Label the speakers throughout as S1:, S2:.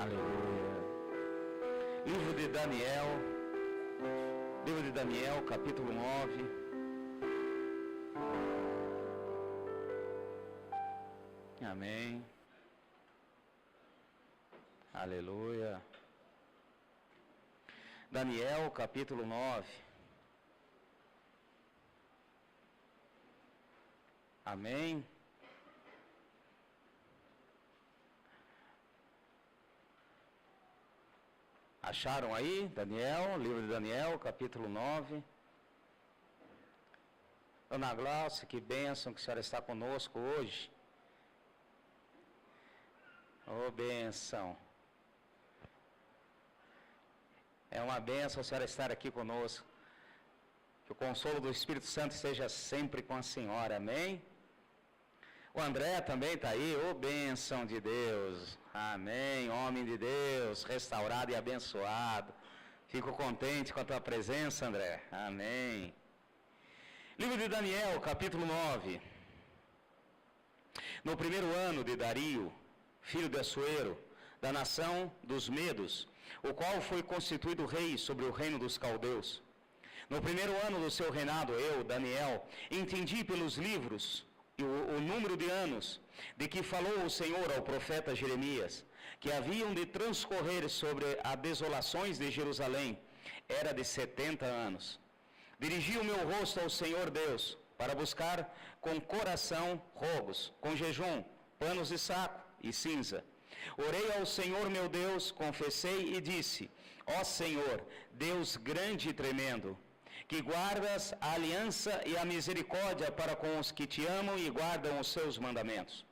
S1: Aleluia. Livro de Daniel, capítulo 9. Amém. Aleluia. Daniel, capítulo 9. Amém. Acharam aí? Daniel, livro de Daniel, capítulo 9. Dona Glaucia, que bênção que a senhora está conosco hoje. Ô, bênção. É uma bênção a senhora estar aqui conosco. Que o consolo do Espírito Santo esteja sempre com a senhora, amém? O André também está aí, ô bênção de Deus, amém, homem de Deus, restaurado e abençoado. Fico contente com a tua presença, André, amém. Livro de Daniel, capítulo 9. No primeiro ano de Dario, filho de Assuero, da nação dos Medos, o qual foi constituído rei sobre o reino dos caldeus. No primeiro ano do seu reinado, eu, Daniel, entendi pelos livros o número de anos de que falou o Senhor ao profeta Jeremias, que haviam de transcorrer sobre as desolações de Jerusalém, era de 70 anos. Dirigi o meu rosto ao Senhor Deus, para buscar com coração rogos, com jejum, panos de saco e cinza. Orei ao Senhor meu Deus, confessei e disse: ó Senhor, Deus grande e tremendo, que guardas a aliança e a misericórdia para com os que te amam e guardam os seus mandamentos.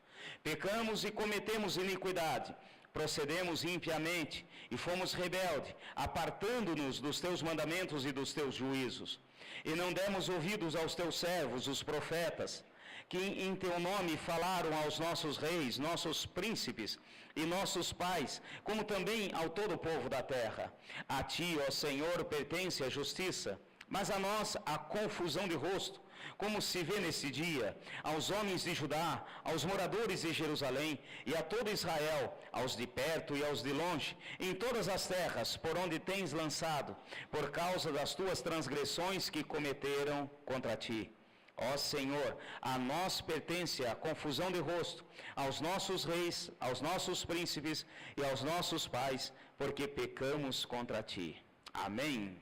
S1: Pecamos e cometemos iniquidade, procedemos impiamente e fomos rebeldes, apartando-nos dos teus mandamentos e dos teus juízos. E não demos ouvidos aos teus servos, os profetas, que em teu nome falaram aos nossos reis, nossos príncipes e nossos pais, como também ao todo o povo da terra. A ti, ó Senhor, pertence a justiça, mas a nós a confusão de rosto, como se vê nesse dia, aos homens de Judá, aos moradores de Jerusalém e a todo Israel, aos de perto e aos de longe, em todas as terras por onde tens lançado, por causa das tuas transgressões que cometeram contra ti. Ó Senhor, a nós pertence a confusão de rosto, aos nossos reis, aos nossos príncipes e aos nossos pais, porque pecamos contra ti. Amém.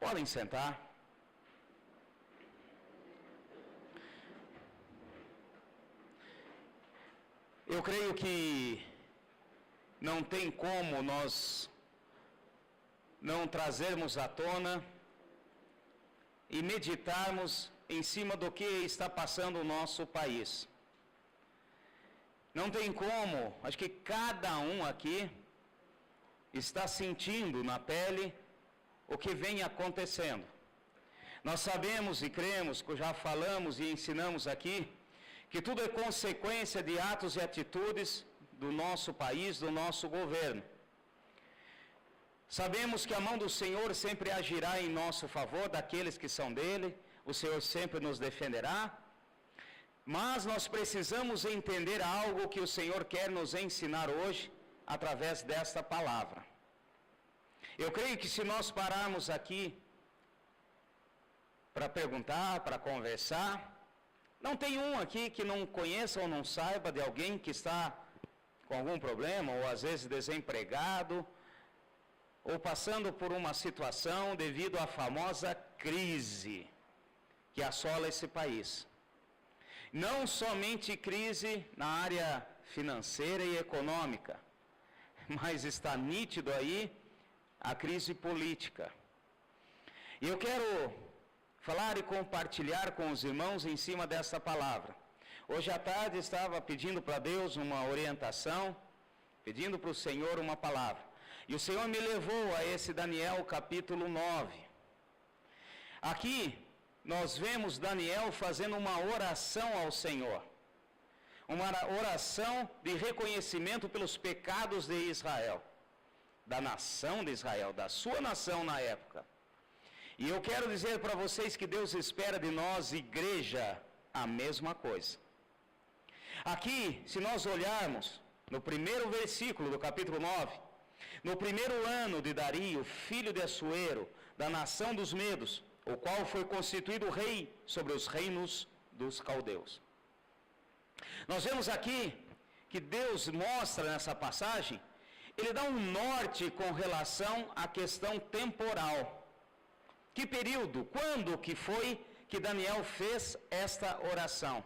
S1: Podem sentar. Eu creio que não tem como nós não trazermos à tona e meditarmos em cima do que está passando o nosso país. Não tem como, acho que cada um aqui está sentindo na pele o que vem acontecendo. Nós sabemos e cremos, que já falamos e ensinamos aqui, que tudo é consequência de atos e atitudes do nosso país, do nosso governo. Sabemos que a mão do Senhor sempre agirá em nosso favor, daqueles que são dele, o Senhor sempre nos defenderá, mas nós precisamos entender algo que o Senhor quer nos ensinar hoje, através desta palavra. Eu creio que se nós pararmos aqui para perguntar, para conversar, não tem um aqui que não conheça ou não saiba de alguém que está com algum problema, ou às vezes desempregado, ou passando por uma situação devido à famosa crise que assola esse país. Não somente crise na área financeira e econômica, mas está nítido aí a crise política. E eu quero falar e compartilhar com os irmãos em cima dessa palavra. Hoje à tarde estava pedindo para Deus uma orientação, pedindo para o Senhor uma palavra. E o Senhor me levou a esse Daniel capítulo 9. Aqui nós vemos Daniel fazendo uma oração ao Senhor. Uma oração de reconhecimento pelos pecados de Israel. Da nação de Israel, da sua nação na época. E eu quero dizer para vocês que Deus espera de nós, igreja, a mesma coisa. Aqui, se nós olharmos, no primeiro versículo do capítulo 9, no primeiro ano de Dario, filho de Assuero, da nação dos Medos, o qual foi constituído rei sobre os reinos dos caldeus. Nós vemos aqui que Deus mostra nessa passagem, ele dá um norte com relação à questão temporal. Que período, quando que foi que Daniel fez esta oração?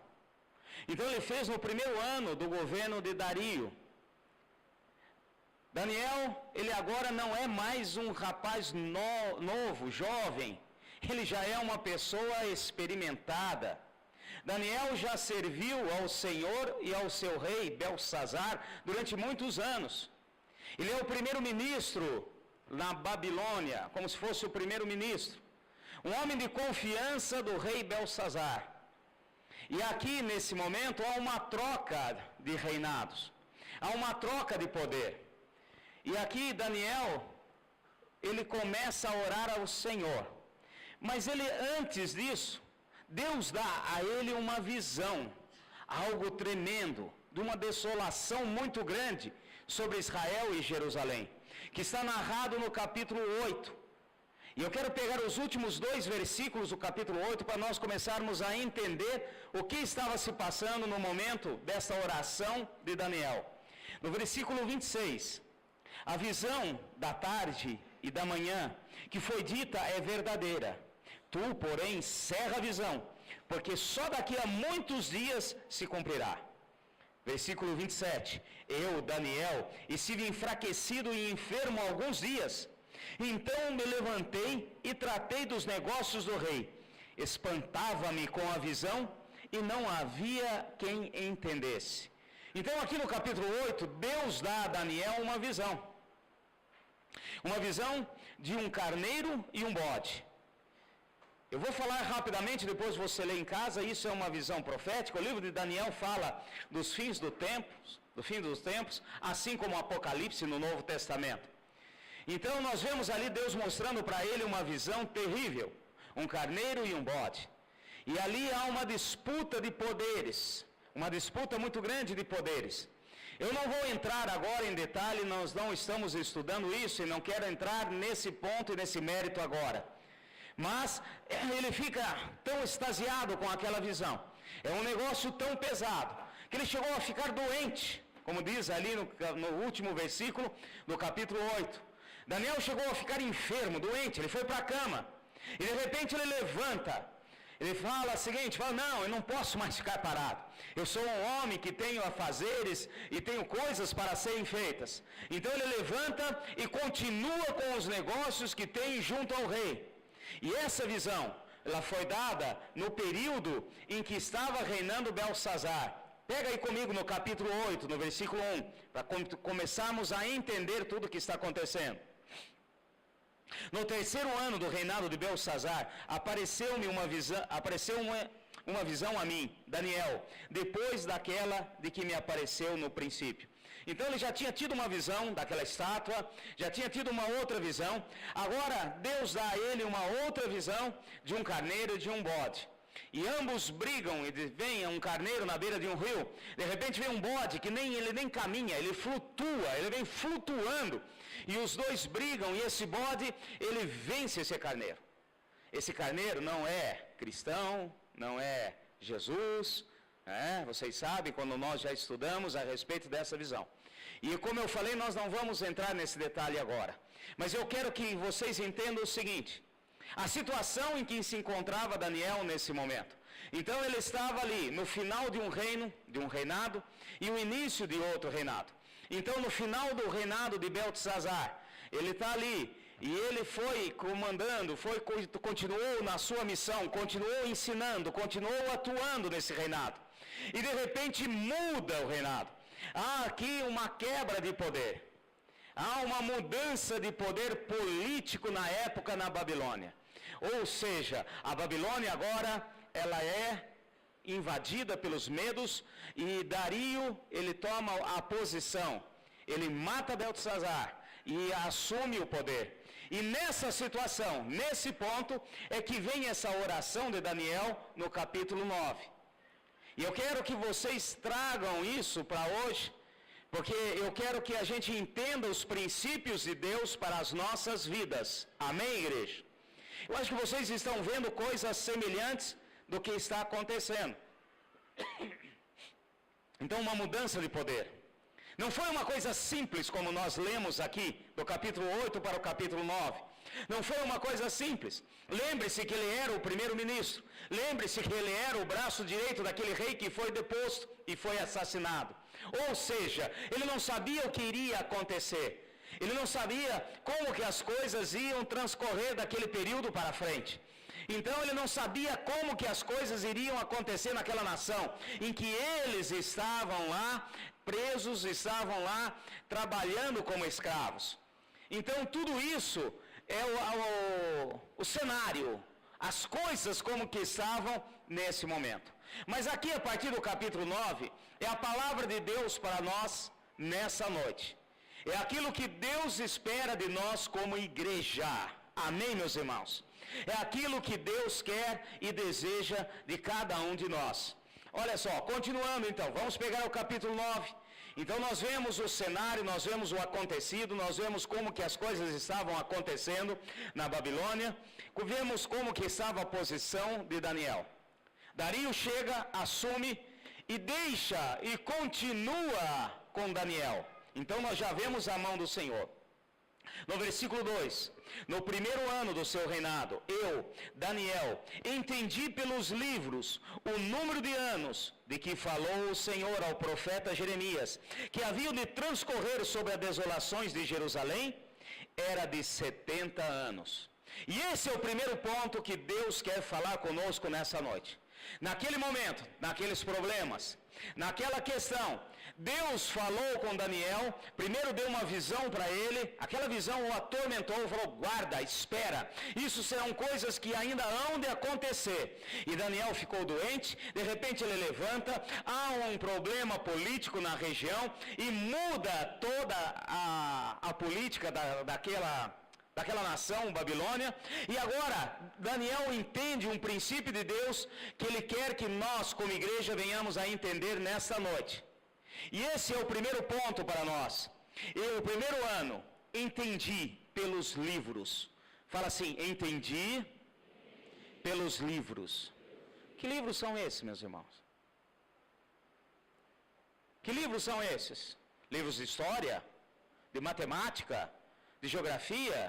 S1: Então ele fez no primeiro ano do governo de Dario. Daniel, ele agora não é mais um rapaz novo, jovem, ele já é uma pessoa experimentada. Daniel já serviu ao Senhor e ao seu rei Belsazar durante muitos anos. Ele é o primeiro-ministro na Babilônia, como se fosse o primeiro-ministro. Um homem de confiança do rei Belsazar. E aqui, nesse momento, há uma troca de reinados. Há uma troca de poder. E aqui, Daniel, ele começa a orar ao Senhor. Mas ele, antes disso, Deus dá a ele uma visão, algo tremendo, de uma desolação muito grande sobre Israel e Jerusalém, que está narrado no capítulo 8. E eu quero pegar os últimos 2 versículos do capítulo 8 para nós começarmos a entender o que estava se passando no momento dessa oração de Daniel. No versículo 26, a visão da tarde e da manhã que foi dita é verdadeira. Tu, porém, cerra a visão, porque só daqui a muitos dias se cumprirá. Versículo 27, eu, Daniel, estive enfraquecido e enfermo alguns dias. Então me levantei e tratei dos negócios do rei. Espantava-me com a visão e não havia quem entendesse. Então aqui no capítulo 8, Deus dá a Daniel uma visão. Uma visão de um carneiro e um bode. Eu vou falar rapidamente, depois você lê em casa, isso é uma visão profética. O livro de Daniel fala dos fins do fim dos tempos, assim como o Apocalipse no Novo Testamento. Então nós vemos ali Deus mostrando para ele uma visão terrível, um carneiro e um bode. E ali há uma disputa de poderes, uma disputa muito grande de poderes. Eu não vou entrar agora em detalhe, nós não estamos estudando isso e não quero entrar nesse ponto e nesse mérito agora. Mas ele fica tão extasiado com aquela visão. É um negócio tão pesado que ele chegou a ficar doente, como diz ali no último versículo do capítulo 8. Daniel chegou a ficar enfermo, doente, ele foi para a cama. E de repente ele levanta. Ele fala o seguinte, não, eu não posso mais ficar parado. Eu sou um homem que tenho afazeres e tenho coisas para serem feitas. Então ele levanta e continua com os negócios que tem junto ao rei. E essa visão, ela foi dada no período em que estava reinando Belsazar. Pega aí comigo no capítulo 8, no versículo 1, para começarmos a entender tudo o que está acontecendo. No terceiro ano do reinado de Belsazar, apareceu uma visão a mim, Daniel, depois daquela de que me apareceu no princípio. Então ele já tinha tido uma visão daquela estátua, já tinha tido uma outra visão. Agora Deus dá a ele uma outra visão de um carneiro e de um bode. E ambos brigam, e vem um carneiro na beira de um rio. De repente vem um bode que ele nem caminha, ele flutua, ele vem flutuando. E os dois brigam e esse bode, ele vence esse carneiro. Esse carneiro não é cristão, não é Jesus. Vocês sabem, quando nós já estudamos a respeito dessa visão. E como eu falei, nós não vamos entrar nesse detalhe agora. Mas eu quero que vocês entendam o seguinte. A situação em que se encontrava Daniel nesse momento. Então ele estava ali no final de um reino, de um reinado, e o início de outro reinado. Então no final do reinado de Beltesazar, ele está ali, e ele foi comandando, continuou na sua missão, continuou ensinando, continuou atuando nesse reinado. E de repente muda o reinado. Há aqui uma quebra de poder. Há uma mudança de poder político na época na Babilônia. Ou seja, a Babilônia agora, ela é invadida pelos medos e Dario, ele toma a posição. Ele mata Beltesazar e assume o poder. E nessa situação, nesse ponto, é que vem essa oração de Daniel no capítulo 9. E eu quero que vocês tragam isso para hoje, porque eu quero que a gente entenda os princípios de Deus para as nossas vidas. Amém, igreja? Eu acho que vocês estão vendo coisas semelhantes do que está acontecendo. Então, uma mudança de poder. Não foi uma coisa simples como nós lemos aqui, do capítulo 8 para o capítulo 9. Não foi uma coisa simples. Lembre-se que ele era o primeiro-ministro. Lembre-se que ele era o braço direito daquele rei que foi deposto e foi assassinado. Ou seja, ele não sabia o que iria acontecer. Ele não sabia como que as coisas iam transcorrer daquele período para frente. Então ele não sabia como que as coisas iriam acontecer naquela nação, em que eles estavam lá presos, estavam lá trabalhando como escravos. Então tudo isso é o cenário, as coisas como que estavam nesse momento. Mas aqui a partir do capítulo 9, é a palavra de Deus para nós nessa noite. É aquilo que Deus espera de nós como igreja. Amém, meus irmãos? É aquilo que Deus quer e deseja de cada um de nós. Olha só, continuando então, vamos pegar o capítulo 9. Então nós vemos o cenário, nós vemos o acontecido, nós vemos como que as coisas estavam acontecendo na Babilônia, vemos como que estava a posição de Daniel. Dario chega, assume e deixa e continua com Daniel. Então nós já vemos a mão do Senhor. No versículo 2, no primeiro ano do seu reinado, eu, Daniel, entendi pelos livros o número de anos de que falou o Senhor ao profeta Jeremias, que haviam de transcorrer sobre as desolações de Jerusalém, era de 70 anos. E esse é o primeiro ponto que Deus quer falar conosco nessa noite. Naquele momento, naqueles problemas, naquela questão, Deus falou com Daniel, primeiro deu uma visão para ele, aquela visão o atormentou, falou, guarda, espera, isso serão coisas que ainda hão de acontecer. E Daniel ficou doente, de repente ele levanta, há um problema político na região e muda toda a política daquela nação, Babilônia, e agora Daniel entende um princípio de Deus que ele quer que nós, como igreja, venhamos a entender nesta noite. E esse é o primeiro ponto para nós. Eu, o primeiro ano, entendi pelos livros. Fala assim, entendi pelos livros. Que livros são esses, meus irmãos? Que livros são esses? Livros de história? De matemática? De geografia?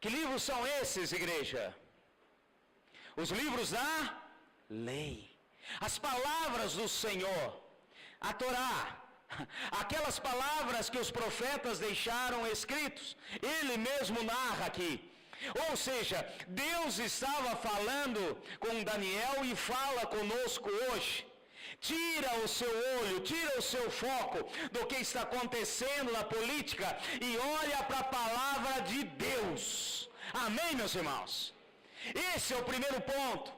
S1: Que livros são esses, igreja? Os livros da lei. As palavras do Senhor. A Torá. Aquelas palavras que os profetas deixaram escritos. Ele mesmo narra aqui. Ou seja, Deus estava falando com Daniel e fala conosco hoje. Tira o seu olho, tira o seu foco do que está acontecendo na política e olha para a palavra de Deus. Amém, meus irmãos? Esse é o primeiro ponto.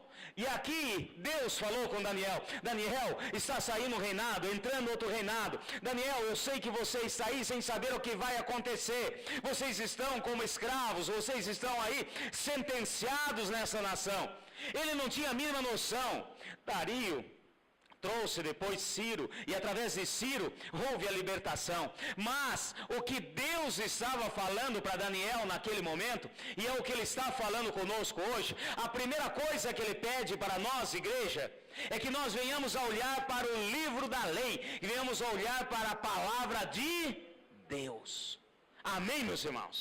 S1: E aqui Deus falou com Daniel. Daniel, está saindo um reinado, entrando outro reinado. Daniel, eu sei que você está aí sem saber o que vai acontecer. Vocês estão como escravos, vocês estão aí sentenciados nessa nação. Ele não tinha a mínima noção. Dario trouxe depois Ciro, e através de Ciro houve a libertação. Mas o que Deus estava falando para Daniel naquele momento, e é o que Ele está falando conosco hoje, a primeira coisa que Ele pede para nós, igreja, é que nós venhamos a olhar para o livro da lei, que venhamos a olhar para a palavra de Deus. Amém, meus irmãos?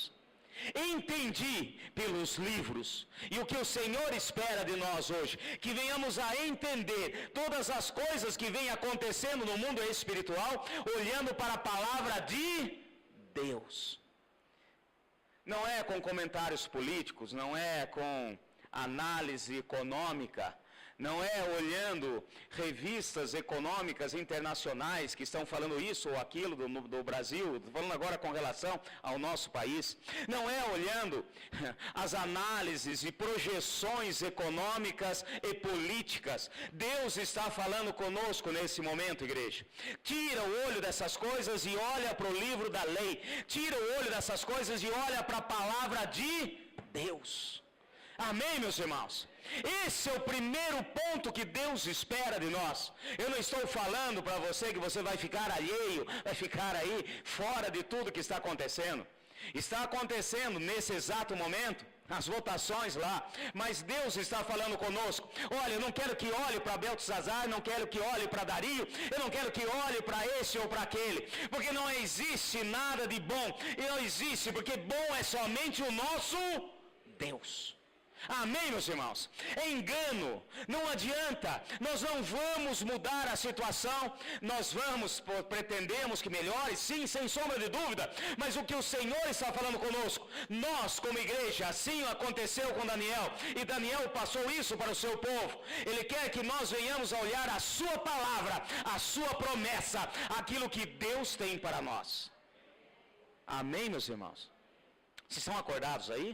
S1: Entendi pelos livros, e o que o Senhor espera de nós hoje, que venhamos a entender todas as coisas que vêm acontecendo no mundo espiritual, olhando para a palavra de Deus. Não é com comentários políticos, não é com análise econômica, não é olhando revistas econômicas internacionais que estão falando isso ou aquilo do Brasil, estou falando agora com relação ao nosso país. Não é olhando as análises e projeções econômicas e políticas. Deus está falando conosco nesse momento, igreja. Tira o olho dessas coisas e olha para o livro da lei. Tira o olho dessas coisas e olha para a palavra de Deus. Amém, meus irmãos? Esse é o primeiro ponto que Deus espera de nós. Eu não estou falando para você que você vai ficar alheio, vai ficar aí fora de tudo que está acontecendo. Está acontecendo nesse exato momento as votações lá, mas Deus está falando conosco. Olha, eu não quero que olhe para Beltesazar, não quero que olhe para Dario, eu não quero que olhe para esse ou para aquele, porque não existe nada de bom, e não existe, porque bom é somente o nosso Deus. Amém, meus irmãos? É engano, não adianta, nós não vamos mudar a situação, nós pretendemos que melhore, sim, sem sombra de dúvida, mas o que o Senhor está falando conosco, nós como igreja, assim aconteceu com Daniel, e Daniel passou isso para o seu povo, ele quer que nós venhamos a olhar a sua palavra, a sua promessa, aquilo que Deus tem para nós. Amém, meus irmãos? Vocês estão acordados aí?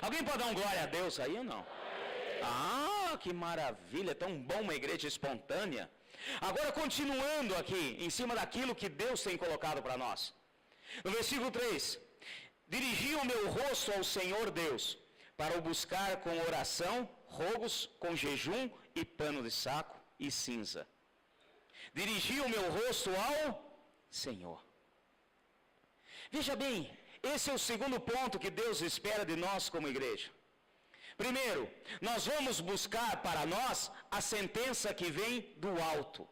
S1: Alguém pode dar um glória a Deus aí ou não? Ah, que maravilha, é tão bom uma igreja espontânea. Agora continuando aqui, em cima daquilo que Deus tem colocado para nós. No versículo 3, dirigi o meu rosto ao Senhor Deus, para o buscar com oração, rogos, com jejum e pano de saco e cinza. Dirigi o meu rosto ao Senhor. Veja bem, esse é o segundo ponto que Deus espera de nós como igreja. Primeiro, nós vamos buscar para nós a sentença que vem do alto.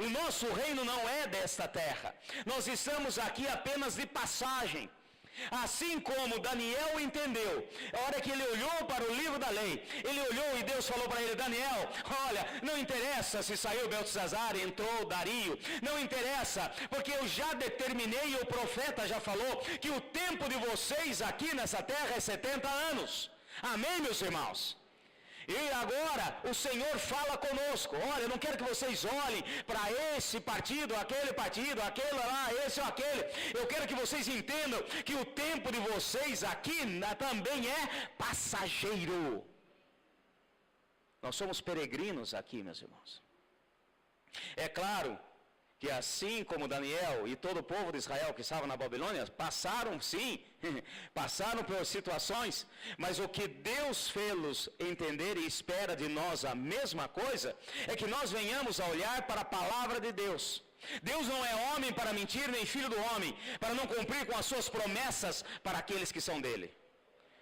S1: O nosso reino não é desta terra. Nós estamos aqui apenas de passagem. Assim como Daniel entendeu, a hora que ele olhou para o livro da lei, ele olhou e Deus falou para ele: Daniel, olha, não interessa se saiu Beltesazar, entrou Dario, não interessa, porque eu já determinei, e o profeta já falou, que o tempo de vocês aqui nessa terra é 70 anos. Amém, meus irmãos? E agora o Senhor fala conosco: olha, eu não quero que vocês olhem para esse partido, aquele lá, esse ou aquele. Eu quero que vocês entendam que o tempo de vocês aqui também é passageiro. Nós somos peregrinos aqui, meus irmãos. É claro que assim como Daniel e todo o povo de Israel que estava na Babilônia, passaram sim, passaram por situações, mas o que Deus fez-los entender e espera de nós a mesma coisa, é que nós venhamos a olhar para a palavra de Deus. Deus não é homem para mentir, nem filho do homem, para não cumprir com as suas promessas para aqueles que são dele.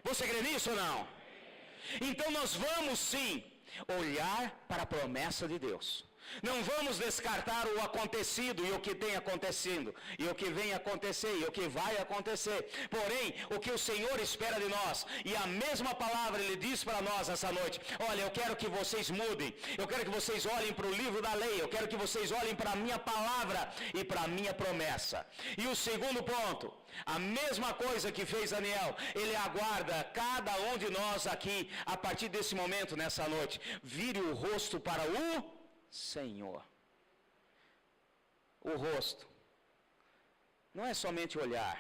S1: Você crê nisso ou não? Então nós vamos sim olhar para a promessa de Deus. Não vamos descartar o acontecido e o que tem acontecido, e o que vem acontecer, e o que vai acontecer. Porém, o que o Senhor espera de nós, e a mesma palavra Ele diz para nós essa noite: olha, eu quero que vocês mudem, eu quero que vocês olhem para o livro da lei, eu quero que vocês olhem para a minha palavra e para a minha promessa. E o segundo ponto, a mesma coisa que fez Daniel, Ele aguarda cada um de nós aqui, a partir desse momento, nessa noite, vire o rosto para o Senhor. O rosto não é somente olhar,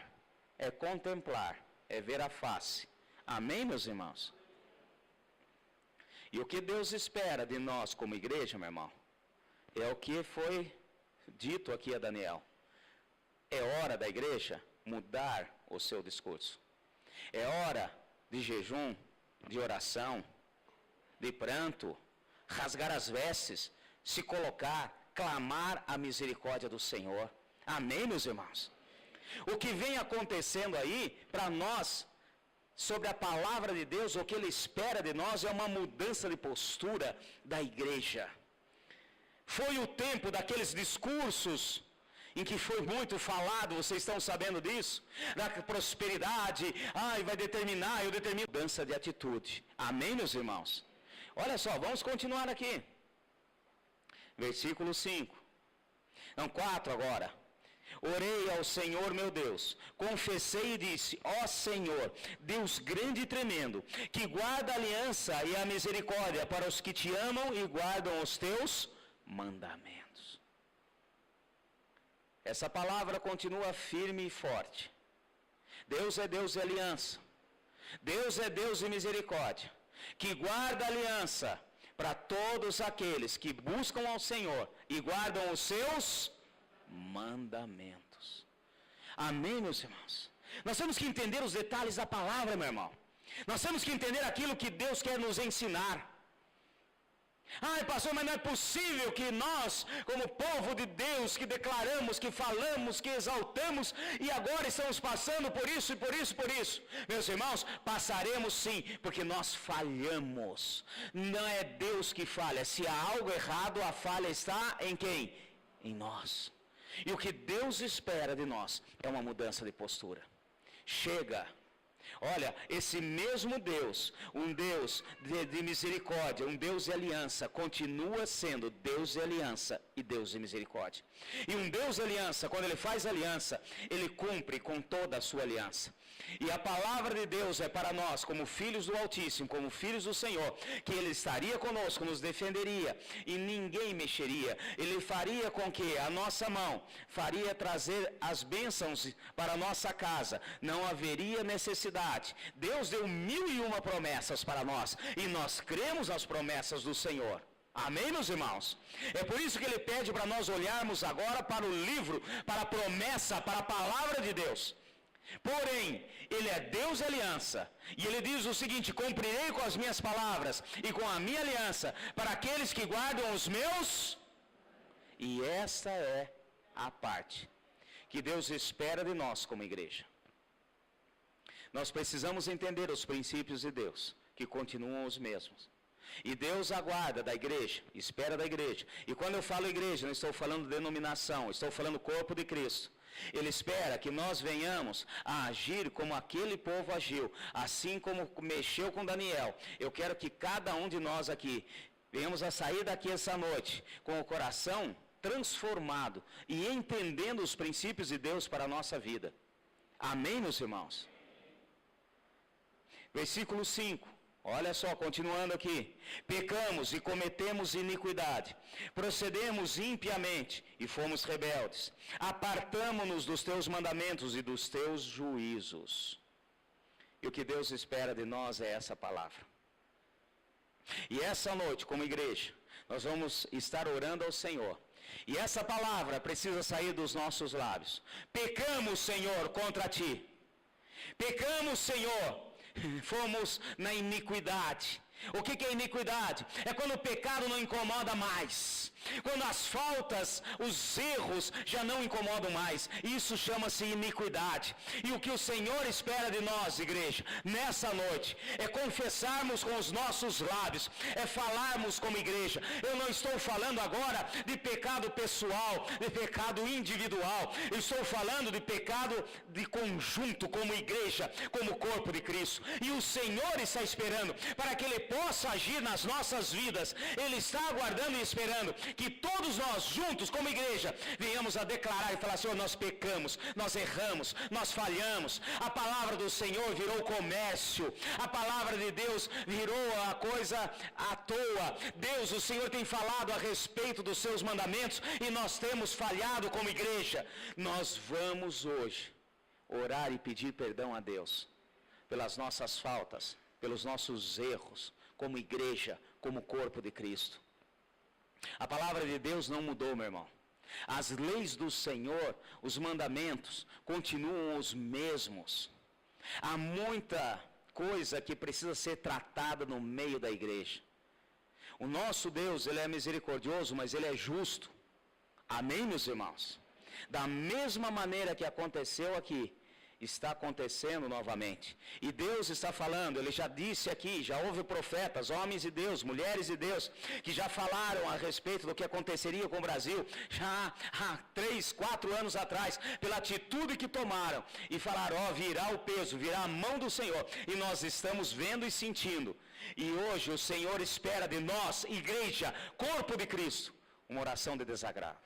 S1: é contemplar, é ver a face. Amém, meus irmãos? E o que Deus espera de nós como igreja, meu irmão, é o que foi dito aqui a Daniel. É hora da igreja mudar o seu discurso. É hora de jejum, de oração, de pranto, rasgar as vestes, se colocar, clamar a misericórdia do Senhor. Amém, meus irmãos? O que vem acontecendo aí, para nós, sobre a palavra de Deus, o que Ele espera de nós é uma mudança de postura da igreja. Foi o tempo daqueles discursos em que foi muito falado, vocês estão sabendo disso? Da prosperidade, vai determinar, eu determino. Mudança de atitude. Amém, meus irmãos? Olha só, vamos continuar aqui. Versículo 5. Não, 4 agora. Orei ao Senhor meu Deus, confessei e disse: ó Senhor, Deus grande e tremendo, que guarda a aliança e a misericórdia para os que te amam e guardam os teus mandamentos. Essa palavra continua firme e forte. Deus é Deus de aliança. Deus é Deus de misericórdia, que guarda a aliança para todos aqueles que buscam ao Senhor e guardam os seus mandamentos. Amém, meus irmãos? Nós temos que entender os detalhes da palavra, meu irmão. Nós temos que entender aquilo que Deus quer nos ensinar. Ai, pastor, mas não é possível que nós, como povo de Deus, que declaramos, que falamos, que exaltamos, e agora estamos passando por isso e por isso, por isso. Meus irmãos, passaremos sim, porque nós falhamos. Não é Deus que falha. Se há algo errado, a falha está em quem? Em nós. E o que Deus espera de nós é uma mudança de postura. Chega. Olha, esse mesmo Deus, um Deus de misericórdia, um Deus de aliança, continua sendo Deus de aliança e Deus de misericórdia. E um Deus de aliança, quando Ele faz aliança, Ele cumpre com toda a sua aliança. E a palavra de Deus é para nós, como filhos do Altíssimo, como filhos do Senhor, que Ele estaria conosco, nos defenderia e ninguém mexeria. Ele faria com que a nossa mão faria trazer as bênçãos para a nossa casa. Não haveria necessidade. Deus deu 1001 promessas para nós e nós cremos nas promessas do Senhor. Amém, meus irmãos? É por isso que Ele pede para nós olharmos agora para o livro, para a promessa, para a palavra de Deus. Porém, Ele é Deus de aliança, e Ele diz o seguinte: cumprirei com as minhas palavras e com a minha aliança para aqueles que guardam os meus. E esta é a parte que Deus espera de nós como igreja. Nós precisamos entender os princípios de Deus, que continuam os mesmos. E Deus aguarda da igreja, espera da igreja. E quando eu falo igreja, não estou falando denominação, estou falando corpo de Cristo. Ele espera que nós venhamos a agir como aquele povo agiu, assim como mexeu com Daniel. Eu quero que cada um de nós aqui venhamos a sair daqui essa noite com o coração transformado e entendendo os princípios de Deus para a nossa vida. Amém, meus irmãos? Versículo 5. Olha só, continuando aqui. Pecamos e cometemos iniquidade, procedemos impiamente e fomos rebeldes. Apartamo-nos dos teus mandamentos e dos teus juízos. E o que Deus espera de nós é essa palavra. E essa noite, como igreja, nós vamos estar orando ao Senhor. E essa palavra precisa sair dos nossos lábios. Pecamos, Senhor, contra Ti. Pecamos, Senhor. Fomos na iniquidade. O que é iniquidade? É quando o pecado não incomoda mais. Quando as faltas, os erros já não incomodam mais. Isso chama-se iniquidade. E o que o Senhor espera de nós, igreja, nessa noite, é confessarmos com os nossos lábios, é falarmos como igreja. Eu não estou falando agora de pecado pessoal, de pecado individual. Eu estou falando de pecado de conjunto, como igreja, como corpo de Cristo. E o Senhor está esperando para que Ele possa agir nas nossas vidas. Ele está aguardando e esperando que todos nós juntos como igreja venhamos a declarar e falar: Senhor, nós pecamos, nós erramos, nós falhamos. A palavra do Senhor virou comércio, a palavra de Deus virou a coisa à toa. Deus, o Senhor tem falado a respeito dos seus mandamentos e nós temos falhado como igreja. Nós vamos hoje orar e pedir perdão a Deus pelas nossas faltas, pelos nossos erros, como igreja, como corpo de Cristo. A palavra de Deus não mudou, meu irmão. As leis do Senhor, os mandamentos, continuam os mesmos. Há muita coisa que precisa ser tratada no meio da igreja. O nosso Deus, Ele é misericordioso, mas Ele é justo. Amém, meus irmãos? Da mesma maneira que aconteceu aqui, está acontecendo novamente. E Deus está falando, Ele já disse aqui, já houve profetas, homens de Deus, mulheres de Deus, que já falaram a respeito do que aconteceria com o Brasil, já há 3, 4 anos atrás, pela atitude que tomaram, e falaram: ó, virá o peso, virá a mão do Senhor, e nós estamos vendo e sentindo. E hoje o Senhor espera de nós, igreja, corpo de Cristo, uma oração de desagravo.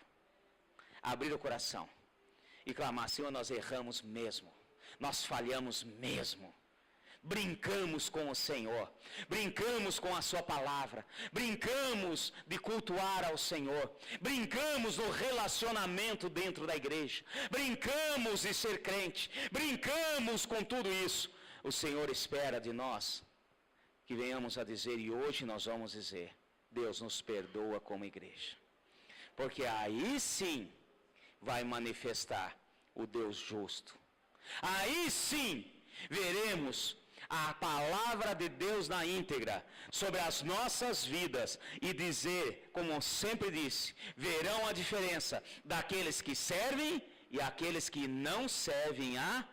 S1: Abrir o coração e clamar: Senhor, nós erramos mesmo. Nós falhamos mesmo, brincamos com o Senhor, brincamos com a sua palavra, brincamos de cultuar ao Senhor, brincamos no relacionamento dentro da igreja, brincamos de ser crente, brincamos com tudo isso. O Senhor espera de nós que venhamos a dizer, e hoje nós vamos dizer: Deus nos perdoa como igreja, porque aí sim vai manifestar o Deus justo. Aí sim veremos a palavra de Deus na íntegra sobre as nossas vidas e dizer, como sempre disse, verão a diferença daqueles que servem e aqueles que não servem a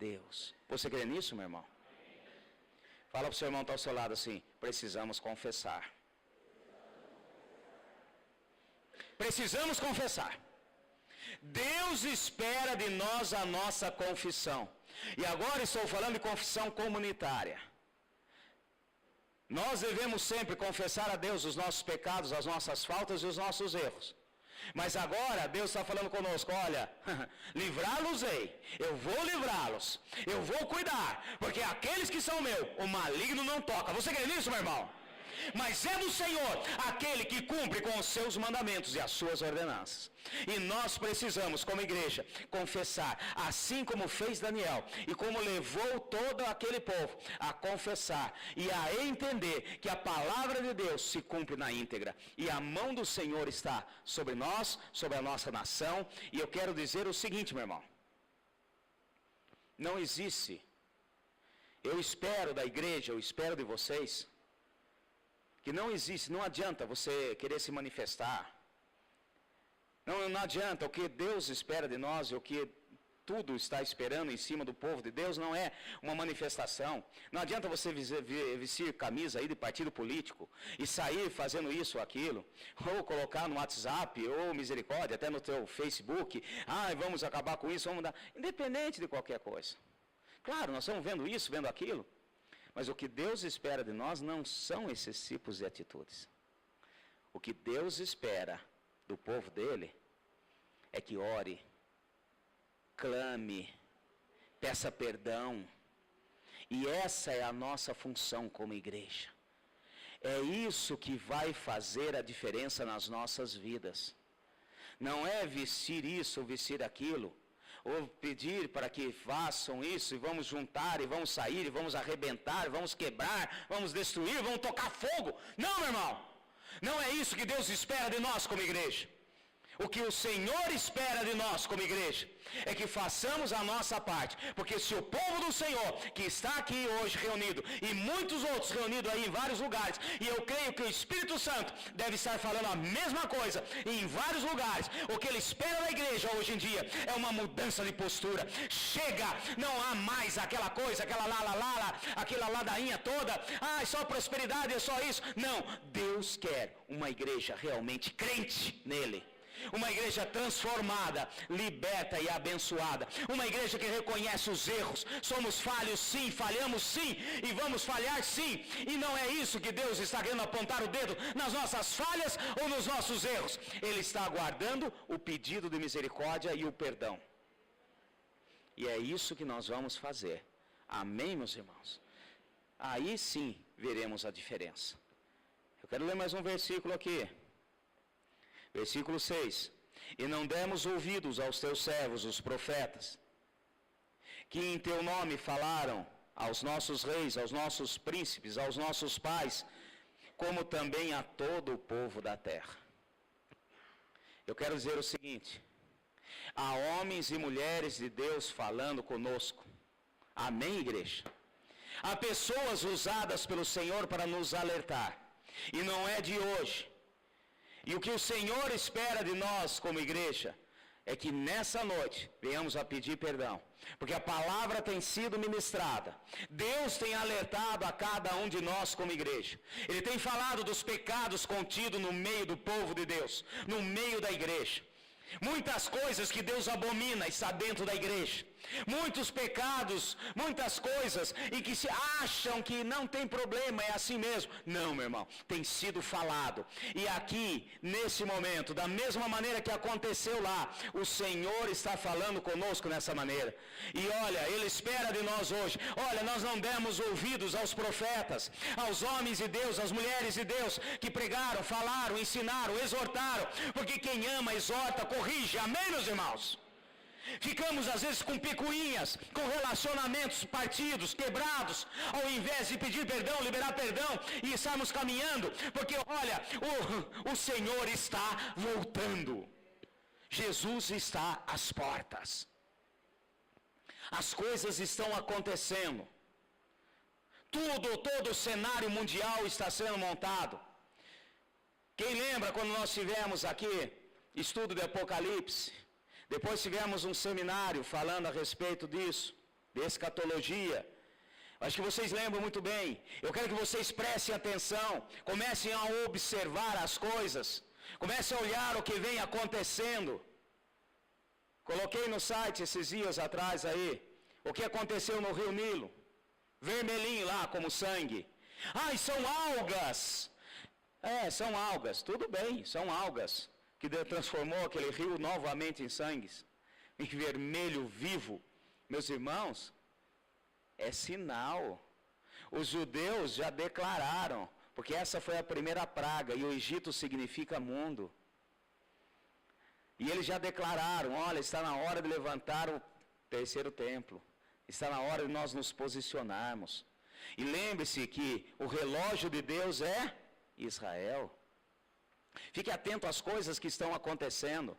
S1: Deus. Você crê nisso, meu irmão? Fala para o seu irmão que está ao seu lado assim: precisamos confessar. Precisamos confessar. Deus espera de nós a nossa confissão. E agora estou falando de confissão comunitária. Nós devemos sempre confessar a Deus os nossos pecados, as nossas faltas e os nossos erros. Mas agora Deus está falando conosco: olha, livrá-los-ei, eu vou livrá-los, eu vou cuidar, porque aqueles que são meus, o maligno não toca. Você crê nisso, meu irmão? Mas é do Senhor aquele que cumpre com os seus mandamentos e as suas ordenanças. E nós precisamos, como igreja, confessar, assim como fez Daniel e como levou todo aquele povo a confessar e a entender que a palavra de Deus se cumpre na íntegra e a mão do Senhor está sobre nós, sobre a nossa nação. E eu quero dizer o seguinte, meu irmão: não existe, eu espero da igreja, eu espero de vocês, que não existe, não adianta você querer se manifestar. Não adianta, o que Deus espera de nós e o que tudo está esperando em cima do povo de Deus não é uma manifestação. Não adianta você vestir camisa aí de partido político e sair fazendo isso ou aquilo, ou colocar no WhatsApp, ou misericórdia, até no teu Facebook, vamos acabar com isso, vamos dar, independente de qualquer coisa. Claro, nós estamos vendo isso, vendo aquilo, mas o que Deus espera de nós não são esses tipos de atitudes. O que Deus espera do povo dele é que ore, clame, peça perdão. E essa é a nossa função como igreja. É isso que vai fazer a diferença nas nossas vidas. Não é vestir isso ou vestir aquilo, ou pedir para que façam isso, e vamos juntar, e vamos sair, e vamos arrebentar, vamos quebrar, vamos destruir, vamos tocar fogo. Não, meu irmão, não é isso que Deus espera de nós como igreja. O que o Senhor espera de nós como igreja é que façamos a nossa parte, porque se o povo do Senhor, que está aqui hoje reunido, e muitos outros reunidos aí em vários lugares, e eu creio que o Espírito Santo deve estar falando a mesma coisa em vários lugares, o que ele espera da igreja hoje em dia é uma mudança de postura. Chega, não há mais aquela coisa, aquela ladainha toda, é só prosperidade, é só isso. Não, Deus quer uma igreja realmente crente nele. Uma igreja transformada, liberta e abençoada. Uma igreja que reconhece os erros. Somos falhos sim, falhamos sim e vamos falhar sim. E não é isso que Deus está querendo apontar o dedo nas nossas falhas ou nos nossos erros. Ele está aguardando o pedido de misericórdia e o perdão. E é isso que nós vamos fazer. Amém, meus irmãos? Aí sim veremos a diferença. Eu quero ler mais um versículo aqui. Versículo 6. E não demos ouvidos aos teus servos, os profetas, que em teu nome falaram aos nossos reis, aos nossos príncipes, aos nossos pais, como também a todo o povo da terra. Eu quero dizer o seguinte: há homens e mulheres de Deus falando conosco. Amém, igreja? Há pessoas usadas pelo Senhor para nos alertar. E não é de hoje. E o que o Senhor espera de nós como igreja é que nessa noite venhamos a pedir perdão, porque a palavra tem sido ministrada. Deus tem alertado a cada um de nós como igreja. Ele tem falado dos pecados contidos no meio do povo de Deus, no meio da igreja. Muitas coisas que Deus abomina está dentro da igreja. Muitos pecados, muitas coisas em que se acham que não tem problema, é assim mesmo. Não, meu irmão, tem sido falado. E aqui, nesse momento, da mesma maneira que aconteceu lá, o Senhor está falando conosco nessa maneira. E olha, Ele espera de nós hoje. Olha, nós não demos ouvidos aos profetas, aos homens de Deus, às mulheres de Deus, que pregaram, falaram, ensinaram, exortaram. Porque quem ama, exorta, corrige. Amém, meus irmãos? Ficamos às vezes com picuinhas, com relacionamentos partidos, quebrados, ao invés de pedir perdão, liberar perdão e estarmos caminhando, porque olha, o Senhor está voltando, Jesus está às portas, as coisas estão acontecendo, todo o cenário mundial está sendo montado. Quem lembra quando nós tivemos aqui estudo de Apocalipse? Depois tivemos um seminário falando a respeito disso, de escatologia. Acho que vocês lembram muito bem. Eu quero que vocês prestem atenção, comecem a observar as coisas, comecem a olhar o que vem acontecendo. Coloquei no site esses dias atrás aí, o que aconteceu no Rio Nilo. Vermelhinho lá como sangue. Ai, são algas. São algas, tudo bem, são algas que transformou aquele rio novamente em sangue, em vermelho vivo. Meus irmãos, é sinal. Os judeus já declararam, porque essa foi a primeira praga, e o Egito significa mundo. E eles já declararam, olha, está na hora de levantar o terceiro templo. Está na hora de nós nos posicionarmos. E lembre-se que o relógio de Deus é Israel. Fique atento às coisas que estão acontecendo,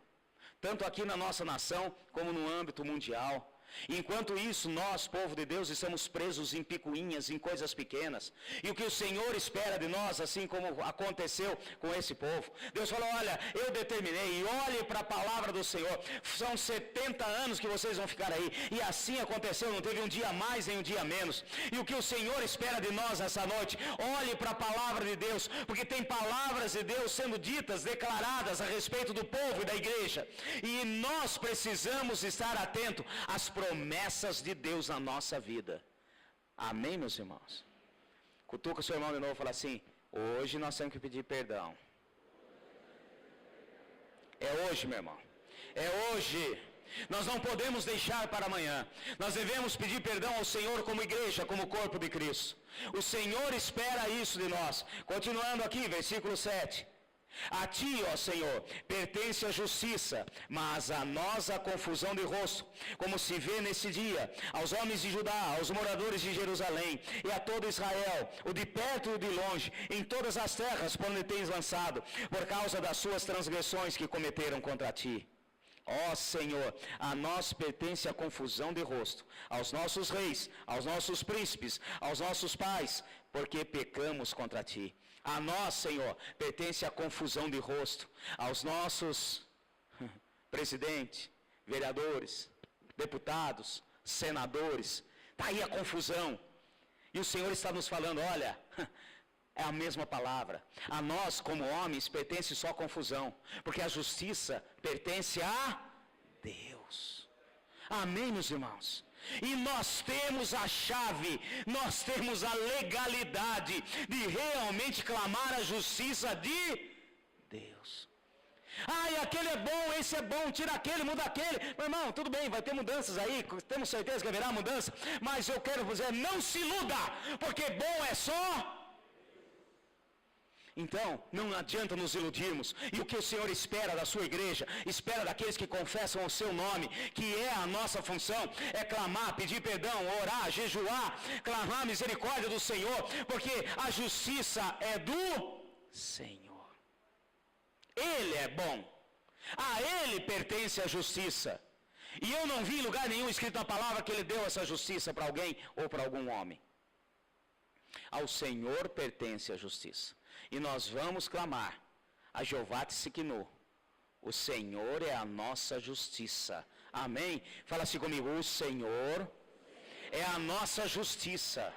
S1: tanto aqui na nossa nação, como no âmbito mundial. Enquanto isso, nós, povo de Deus, estamos presos em picuinhas, em coisas pequenas. E o que o Senhor espera de nós, assim como aconteceu com esse povo. Deus falou, olha, eu determinei, e olhe para a palavra do Senhor. São 70 anos que vocês vão ficar aí. E assim aconteceu, não teve um dia mais nem um dia menos. E o que o Senhor espera de nós essa noite, olhe para a palavra de Deus, porque tem palavras de Deus sendo ditas, declaradas a respeito do povo e da igreja. E nós precisamos estar atentos às promessas de Deus na nossa vida. Amém, meus irmãos? Cutuca o seu irmão de novo e fala assim, hoje nós temos que pedir perdão. É hoje, meu irmão. É hoje. Nós não podemos deixar para amanhã. Nós devemos pedir perdão ao Senhor como igreja, como corpo de Cristo. O Senhor espera isso de nós. Continuando aqui, versículo 7. A ti, ó Senhor, pertence a justiça, mas a nós a confusão de rosto, como se vê nesse dia, aos homens de Judá, aos moradores de Jerusalém, e a todo Israel, o de perto e o de longe, em todas as terras por onde tens lançado, por causa das suas transgressões que cometeram contra ti. Ó Senhor, a nós pertence a confusão de rosto, aos nossos reis, aos nossos príncipes, aos nossos pais, porque pecamos contra ti. A nós, Senhor, pertence a confusão de rosto, aos nossos presidentes, vereadores, deputados, senadores. Está aí a confusão. E o Senhor está nos falando, olha, é a mesma palavra. A nós, como homens, pertence só a confusão, porque a justiça pertence a Deus. Amém, meus irmãos? E nós temos a chave, nós temos a legalidade de realmente clamar a justiça de Deus. Ai, aquele é bom, esse é bom, tira aquele, muda aquele. Meu irmão, tudo bem, vai ter mudanças aí, temos certeza que haverá mudança, mas eu quero dizer, não se iluda, porque bom é só. Então, não adianta nos iludirmos. E o que o Senhor espera da sua igreja, espera daqueles que confessam o seu nome, que é a nossa função, é clamar, pedir perdão, orar, jejuar, clamar a misericórdia do Senhor, porque a justiça é do Senhor. Ele é bom. A Ele pertence a justiça. E eu não vi em lugar nenhum escrito na palavra que Ele deu essa justiça para alguém ou para algum homem. Ao Senhor pertence a justiça. E nós vamos clamar a Jeová Tsidkenu. O Senhor é a nossa justiça. Amém? Fala assim comigo, o Senhor é a nossa justiça.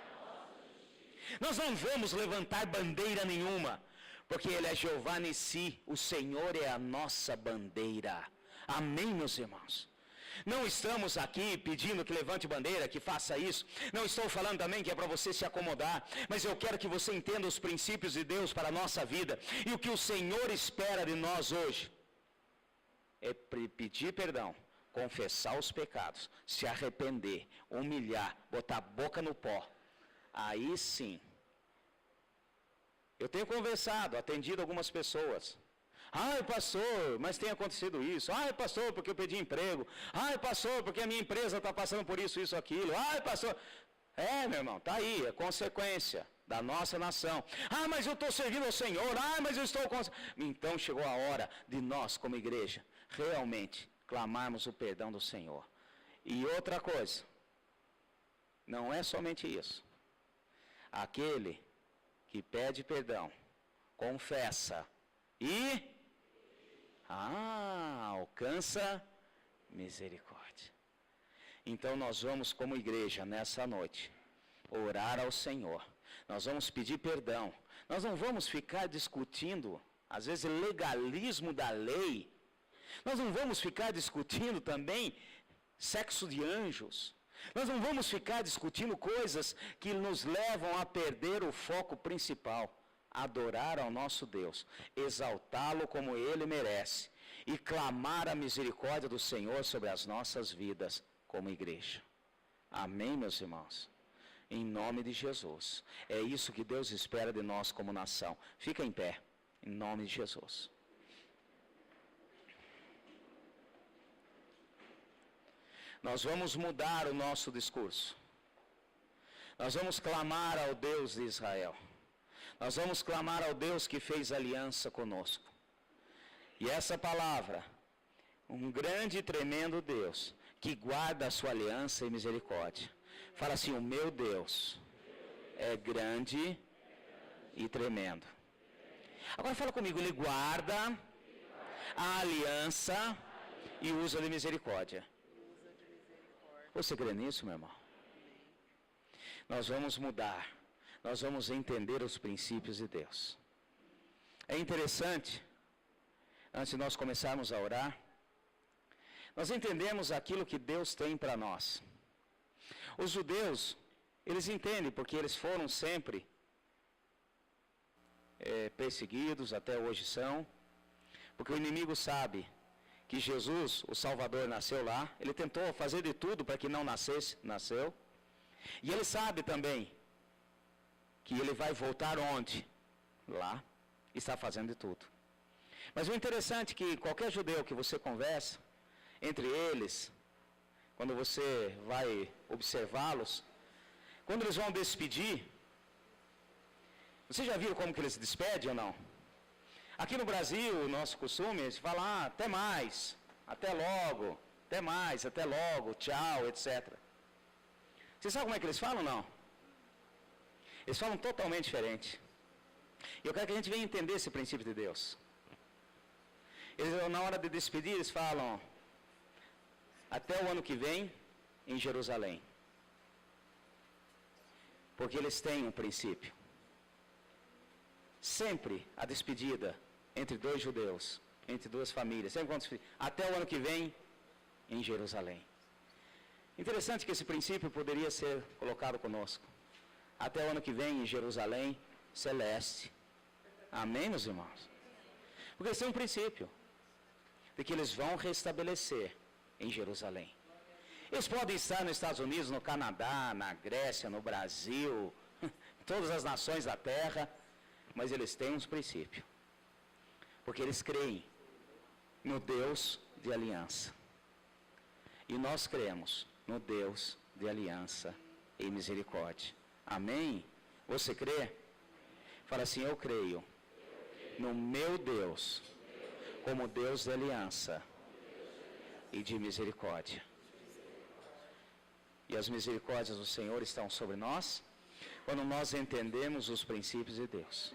S1: Nós não vamos levantar bandeira nenhuma, porque Ele é Jeová Nissi. O Senhor é a nossa bandeira. Amém, meus irmãos? Não estamos aqui pedindo que levante bandeira, que faça isso. Não estou falando também que é para você se acomodar. Mas eu quero que você entenda os princípios de Deus para a nossa vida. E o que o Senhor espera de nós hoje é pedir perdão, confessar os pecados, se arrepender, humilhar, botar a boca no pó. Aí sim. Eu tenho conversado, atendido algumas pessoas. Ai, pastor, mas tem acontecido isso. Ai, pastor, porque eu pedi emprego. Ai, pastor, porque a minha empresa está passando por isso, isso, aquilo. Ai, pastor. Meu irmão, está aí, é consequência da nossa nação. Ah, mas eu estou servindo ao Senhor. Ah, mas eu estou com... Então chegou a hora de nós, como igreja, realmente clamarmos o perdão do Senhor. E outra coisa, não é somente isso. Aquele que pede perdão, confessa e alcança misericórdia. Então nós vamos, como igreja, nessa noite, orar ao Senhor. Nós vamos pedir perdão. Nós não vamos ficar discutindo, às vezes, legalismo da lei. Nós não vamos ficar discutindo também sexo de anjos. Nós não vamos ficar discutindo coisas que nos levam a perder o foco principal. Adorar ao nosso Deus, exaltá-lo como Ele merece e clamar a misericórdia do Senhor sobre as nossas vidas como igreja. Amém, meus irmãos? Em nome de Jesus. É isso que Deus espera de nós como nação. Fica em pé, em nome de Jesus. Nós vamos mudar o nosso discurso. Nós vamos clamar ao Deus de Israel. Nós vamos clamar ao Deus que fez aliança conosco. E essa palavra, um grande e tremendo Deus, que guarda a sua aliança e misericórdia. Fala assim: o meu Deus é grande e tremendo. Agora fala comigo, Ele guarda a aliança e usa de misericórdia. Você crê nisso, meu irmão? Nós vamos mudar. Nós vamos entender os princípios de Deus. É interessante, antes de nós começarmos a orar, nós entendemos aquilo que Deus tem para nós. Os judeus, eles entendem, porque eles foram sempre perseguidos, até hoje são, porque o inimigo sabe que Jesus, o Salvador, nasceu lá. Ele tentou fazer de tudo para que não nascesse, nasceu. E ele sabe também que ele vai voltar onde? Lá. Está fazendo de tudo. Mas o interessante é que qualquer judeu que você conversa, entre eles, quando você vai observá-los, quando eles vão despedir, você já viu como que eles se despedem ou não? Aqui no Brasil, o nosso costume é falar até mais, até logo, até mais, até logo, tchau, etc. Você sabe como é que eles falam ou não? Eles falam totalmente diferente. E eu quero que a gente venha entender esse princípio de Deus. Eles, na hora de despedir, eles falam: até o ano que vem, em Jerusalém. Porque eles têm um princípio. Sempre a despedida entre dois judeus, entre duas famílias, até o ano que vem, em Jerusalém. Interessante que esse princípio poderia ser colocado conosco. Até o ano que vem, em Jerusalém celeste. Amém, meus irmãos? Porque esse é um princípio de que eles vão restabelecer em Jerusalém. Eles podem estar nos Estados Unidos, no Canadá, na Grécia, no Brasil, em todas as nações da terra, mas eles têm uns princípios. Porque eles creem no Deus de aliança. E nós cremos no Deus de aliança e misericórdia. Amém? Você crê? Fala assim: eu creio no meu Deus como Deus de aliança e de misericórdia. E as misericórdias do Senhor estão sobre nós quando nós entendemos os princípios de Deus.